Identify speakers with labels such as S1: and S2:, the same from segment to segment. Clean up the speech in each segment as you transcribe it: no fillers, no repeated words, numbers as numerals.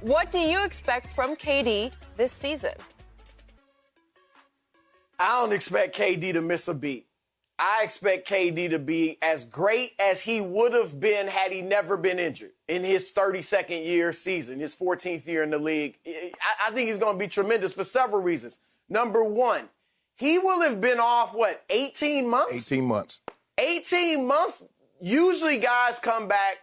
S1: What do you expect from KD this season?
S2: I don't expect KD to miss a beat. I expect KD to be as great as he would have been had he never been injured in his 32nd year season, his 14th year in the league. I think he's going to be tremendous for several reasons. Number one, he will have been off, 18 months?
S3: 18 months.
S2: 18 months. Usually guys come back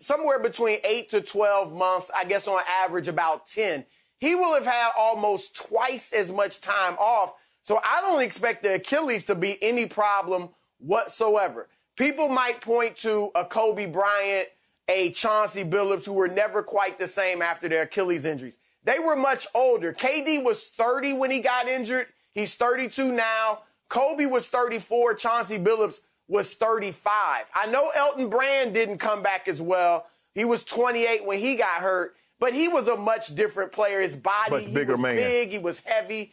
S2: somewhere between 8 to 12 months, I guess on average about 10. He will have had almost twice as much time off. So I don't expect the Achilles to be any problem whatsoever. People might point to a Kobe Bryant, a Chauncey Billups, who were never quite the same after their Achilles injuries. They were much older. KD was 30 when he got injured. He's 32 now. Kobe was 34. Chauncey Billups was 35. I know Elton Brand didn't come back as well. He was 28 when he got hurt, but he was a much different player. His body,
S3: Much bigger
S2: he was
S3: man.
S2: big, he was heavy.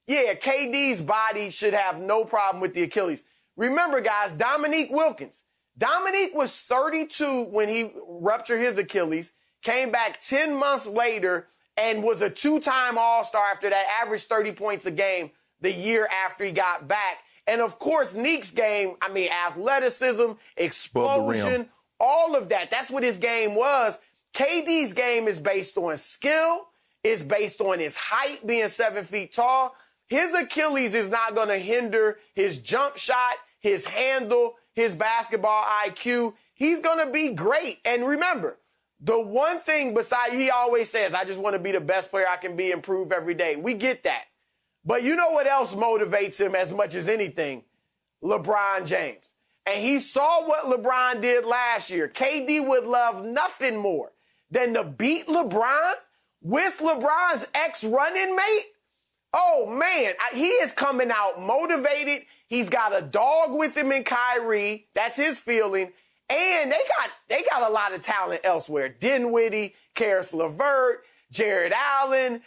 S2: Yeah, KD's body should have no problem with the Achilles. Remember, guys, Dominique Wilkins. Dominique was 32 when he ruptured his Achilles, came back 10 months later, and was a two-time All-Star after that, averaged 30 points a game the year after he got back. And, of course, Nick's game, athleticism, explosion, all of that. That's what his game was. KD's game is based on skill. It's based on his height, being 7 feet tall. His Achilles is not going to hinder his jump shot, his handle, his basketball IQ. He's going to be great. And remember, the one thing besides, he always says, I just want to be the best player I can be, improve every day. We get that. But you know what else motivates him as much as anything? LeBron James. And he saw what LeBron did last year. KD would love nothing more than to beat LeBron with LeBron's ex-running mate. Oh, man, he is coming out motivated. He's got a dog with him in Kyrie. That's his feeling. And they got a lot of talent elsewhere. Dinwiddie, Karis LeVert, Jared Allen,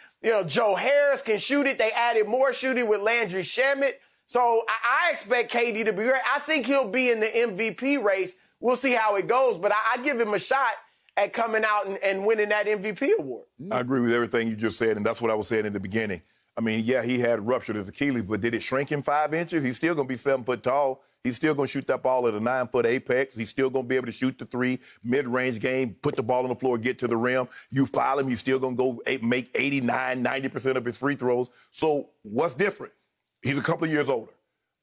S2: Joe Harris can shoot it. They added more shooting with Landry Shamet. So I expect KD to be great. I think he'll be in the MVP race. We'll see how it goes, but I give him a shot at coming out and winning that MVP award.
S3: I agree with everything you just said, and that's what I was saying in the beginning. Yeah, he had ruptured his Achilles, but did it shrink him 5 inches? He's still going to be 7 foot tall. He's still going to shoot that ball at a 9-foot apex. He's still going to be able to shoot the three, mid-range game, put the ball on the floor, get to the rim. You foul him, he's still going to go make 89, 90% of his free throws. So what's different? He's a couple of years older.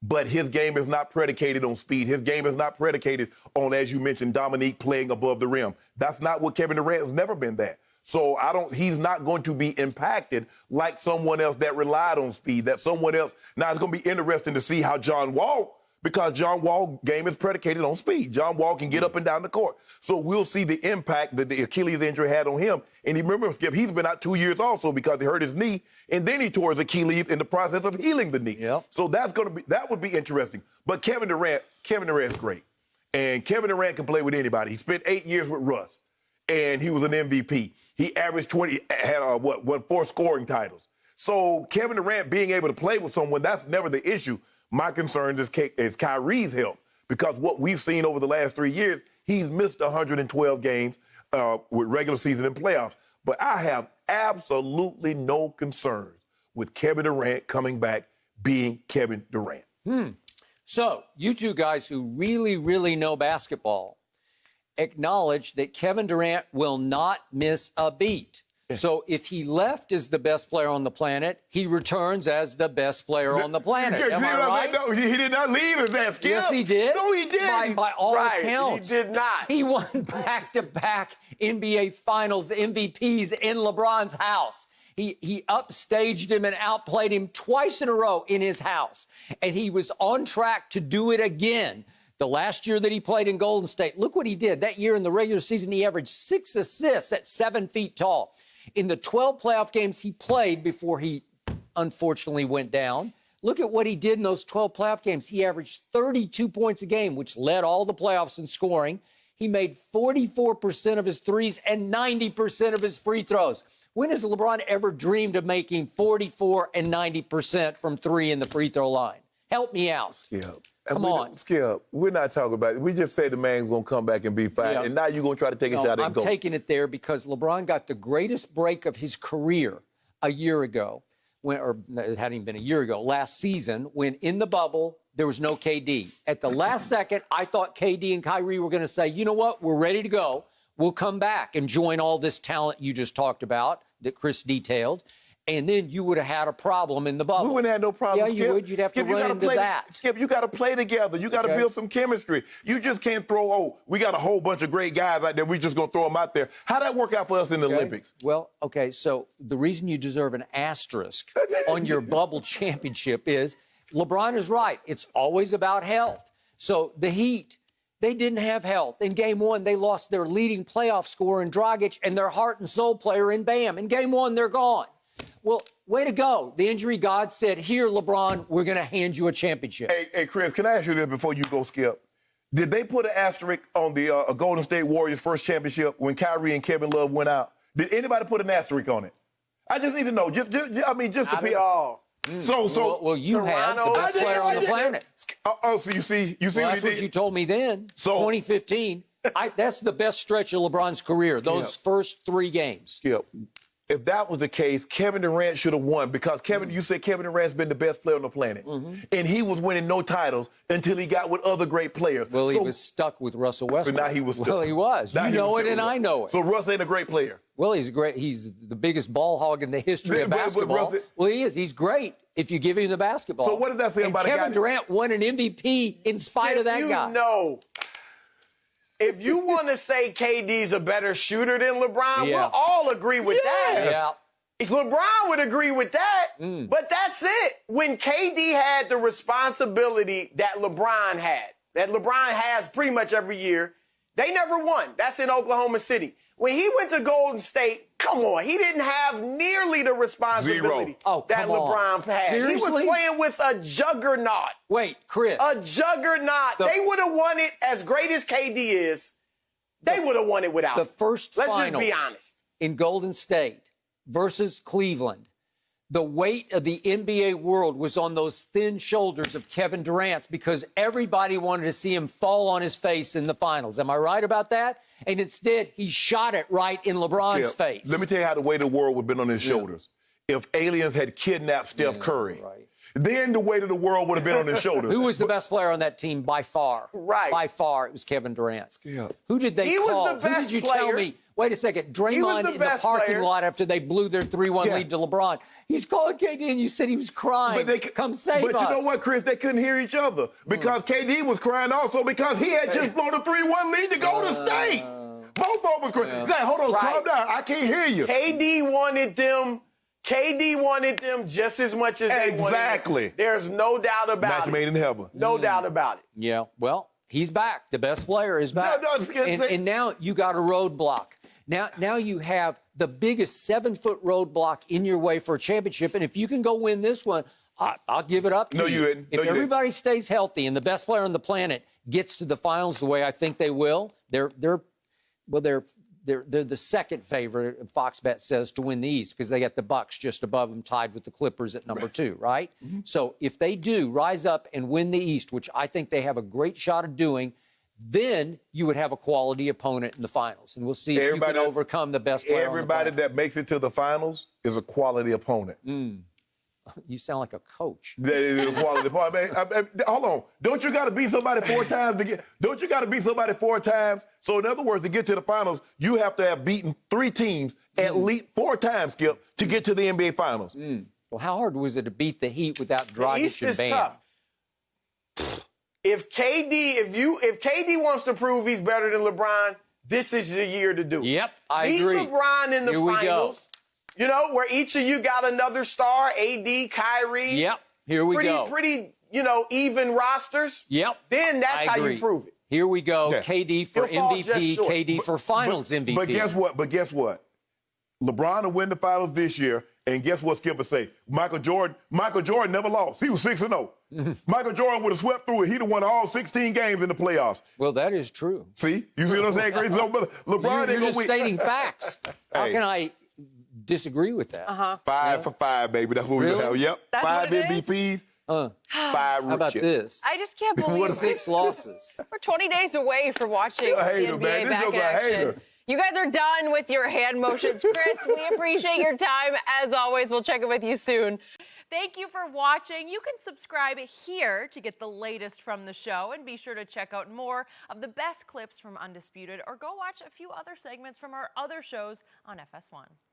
S3: But his game is not predicated on speed. His game is not predicated on, as you mentioned, Dominique playing above the rim. That's not what Kevin Durant has never been that. So he's not going to be impacted like someone else that relied on speed, that someone else. Now it's going to be interesting to see how John Wall, because John Wall's game is predicated on speed. John Wall can get up and down the court. So we'll see the impact that the Achilles injury had on him. And remember, Skip, he's been out 2 years also because he hurt his knee, and then he tore his Achilles in the process of healing the knee.
S4: Yep.
S3: So that would be interesting. But Kevin Durant's great. And Kevin Durant can play with anybody. He spent 8 years with Russ, and he was an MVP. He averaged 20, had 4 scoring titles. So Kevin Durant being able to play with someone, that's never the issue. My concern is Kyrie's health, because what we've seen over the last 3 years, he's missed 112 games with regular season and playoffs. But I have absolutely no concerns with Kevin Durant coming back being Kevin Durant.
S4: So you two guys who really, really know basketball acknowledge that Kevin Durant will not miss a beat. So if he left as the best player on the planet, he returns as the best player on the planet. Am I right?
S3: No, he did not leave as that, Skip.
S4: Yes, he did.
S3: No, he didn't.
S4: By all accounts.
S2: He did not.
S4: He won back-to-back NBA Finals MVPs in LeBron's house. He upstaged him and outplayed him twice in a row in his house. And he was on track to do it again the last year that he played in Golden State. Look what he did. That year in the regular season, he averaged 6 assists at 7 feet tall. In the 12 playoff games he played before he unfortunately went down, look at what he did in those 12 playoff games. He averaged 32 points a game, which led all the playoffs in scoring. He made 44% of his threes and 90% of his free throws. When has LeBron ever dreamed of making 44 and 90% from three in the free throw line? Help me out.
S3: Yeah.
S4: Come on.
S3: Skip, we're not talking about it. We just say the man's going to come back and be fine,
S4: Yeah.
S3: and now you're going to try to take a shot at
S4: I'm
S3: go.
S4: taking it there because LeBron got the greatest break of his career a year ago, or it hadn't even been a year ago, last season, when in the bubble, there was no KD. At the last second, I thought KD and Kyrie were going to say, you know what, we're ready to go. We'll come back and join all this talent you just talked about that Chris detailed. And then you would have had a problem in the bubble.
S3: We wouldn't have no problem,
S4: Yeah,
S3: Skip.
S4: you would. You'd have
S3: Skip,
S4: to run into that.
S3: Skip, you got to play together. You got to build some chemistry. You just can't throw, we got a whole bunch of great guys out there. We just going to throw them out there. How'd that work out for us in the Olympics?
S4: Well, okay, so the reason you deserve an asterisk on your bubble championship is LeBron is right. It's always about health. So the Heat, they didn't have health. In Game 1, they lost their leading playoff scorer in Dragic and their heart and soul player in Bam. In Game 1, they're gone. Well, way to go. The injury god said, here, LeBron, we're going to hand you a championship.
S3: Hey, Chris, can I ask you this before you go, Skip? Did they put an asterisk on the Golden State Warriors' first championship when Kyrie and Kevin Love went out? Did anybody put an asterisk on it? I just need to know. Just to
S2: Not at all.
S4: Well, you had the best player on the planet.
S3: So you see
S4: Well,
S3: what
S4: that's
S3: he
S4: what
S3: did?
S4: you told me then.
S3: So-
S4: 2015. That's the best stretch of LeBron's career, those first 3 games.
S3: Skip, if that was the case, Kevin Durant should have won because you said Kevin Durant's been the best player on the planet. And he was winning no titles until he got with other great players.
S4: Well, he was stuck with Russell Westbrook.
S3: So now he was stuck.
S4: Well, he was.
S3: Now
S4: You
S3: he
S4: know
S3: was
S4: it, and
S3: stuck.
S4: I know it.
S3: So Russ ain't a great player.
S4: Well, he's great. He's the biggest ball hog in the history of
S3: But
S4: basketball.
S3: Russell-
S4: Well, he is. He's great if you give him the basketball.
S3: So what did that say
S4: and
S3: about a guy-
S4: Kevin Durant won an MVP in spite of that guy.
S2: If you want to say KD's a better shooter than LeBron,
S4: Yeah.
S2: we'll all agree with that.
S4: Yeah.
S2: LeBron would agree with that, but that's it. When KD had the responsibility that LeBron had, that LeBron has pretty much every year, they never won. That's in Oklahoma City. When he went to Golden State, come on, he didn't have nearly the responsibility that LeBron had.
S4: Seriously?
S2: He was playing with a juggernaut.
S4: Wait, Chris.
S2: A juggernaut. They would have won it as great as KD is. They would have won it without
S4: The
S2: him.
S4: first
S2: Let's
S4: finals
S2: just be honest.
S4: in Golden State versus Cleveland, the weight of the NBA world was on those thin shoulders of Kevin Durant because everybody wanted to see him fall on his face in the finals. Am I right about that? And instead, he shot it right in LeBron's face.
S3: Let me tell you how the weight of the world would have been on his shoulders. If aliens had kidnapped Steph Curry, then the weight of the world would have been on his shoulders.
S4: Who was the best player on that team by far?
S2: Right.
S4: By far, it was Kevin Durant.
S3: Yeah.
S4: Who did they
S2: He was
S4: call?
S2: the best
S4: Who did you
S2: player.
S4: tell me? Wait a second.
S2: was
S4: Draymond
S2: the
S4: in the
S2: best
S4: parking
S2: player.
S4: lot after they blew their 3-1 lead to LeBron. He's calling KD, and you said he was crying. Come save us.
S3: But you know what, Chris? They couldn't hear each other because KD was crying also because he had just blown a 3-1 lead to go to state. Both of them was crying. He's like, hold on, calm down. I can't hear you.
S2: KD wanted them just as much as they wanted him.
S3: Exactly.
S2: There's no doubt about
S3: Match
S2: it.
S3: made in heaven.
S2: No doubt about it.
S4: Yeah, well, he's back. The best player is back. And now you got a roadblock. Now you have the biggest 7-foot roadblock in your way for a championship. And if you can go win this one, I'll give it up to you.
S3: No, you didn't.
S4: If everybody stays healthy and the best player on the planet gets to the finals the way I think they will, they're the second favorite, Fox Bet says, to win the East because they got the Bucks just above them, tied with the Clippers at number 2, right? So if they do rise up and win the East, which I think they have a great shot of doing, then you would have a quality opponent in the finals. And we'll see if you can overcome the best player
S3: Everybody
S4: on the
S3: that makes it to the finals is a quality opponent.
S4: You sound like a coach.
S3: That is a quality opponent. Hold on. Don't you got to beat somebody 4 times to get? Don't you got to beat somebody 4 times? So in other words, to get to the finals, you have to have beaten 3 teams at least 4 times, Skip, to get to the NBA Finals.
S4: Well, how hard was it to beat the Heat without Dragic
S2: East
S4: and
S2: is
S4: Bam?
S2: tough. If KD wants to prove he's better than LeBron, this is the year to do it.
S4: Yep, I
S2: Beat
S4: agree.
S2: LeBron in the
S4: Here we go.
S2: finals. You know, where each of you got another star, AD, Kyrie.
S4: Yep, here we go.
S2: Pretty, even rosters.
S4: Yep.
S2: Then that's
S4: I
S2: how
S4: agree.
S2: you prove it.
S4: Here we go.
S3: Yeah.
S4: KD for
S2: He'll fall
S4: MVP,
S2: just short.
S4: KD for Finals MVP.
S3: But guess what? LeBron will win the finals this year, and guess what Skip would say? Michael Jordan never lost. He was 6-0. Michael Jordan would have swept through it. He'd have won all 16 games in the playoffs.
S4: Well, that is true.
S3: See? You see what I'm saying, Grace? So, LeBron
S4: You're
S3: ain't
S4: just
S3: gonna win.
S4: stating facts. How
S3: Hey.
S4: can I disagree with that?
S3: 5 for 5, baby. That's what we
S4: Really?
S3: have. Yep.
S1: That's
S3: 5
S1: what it is?
S3: MVPs. 5
S4: How about this?
S1: I just can't believe
S4: 6 losses.
S1: we're 20 days away from watching
S3: You're a
S1: the
S3: hater,
S1: NBA
S3: man. This
S1: back
S3: is
S1: in
S3: a
S1: action.
S3: hater.
S1: You guys are done with your hand motions. Chris, we appreciate your time. As always, we'll check in with you soon.
S5: Thank you for watching. You can subscribe here to get the latest from the show, and be sure to check out more of the best clips from Undisputed, or go watch a few other segments from our other shows on FS1.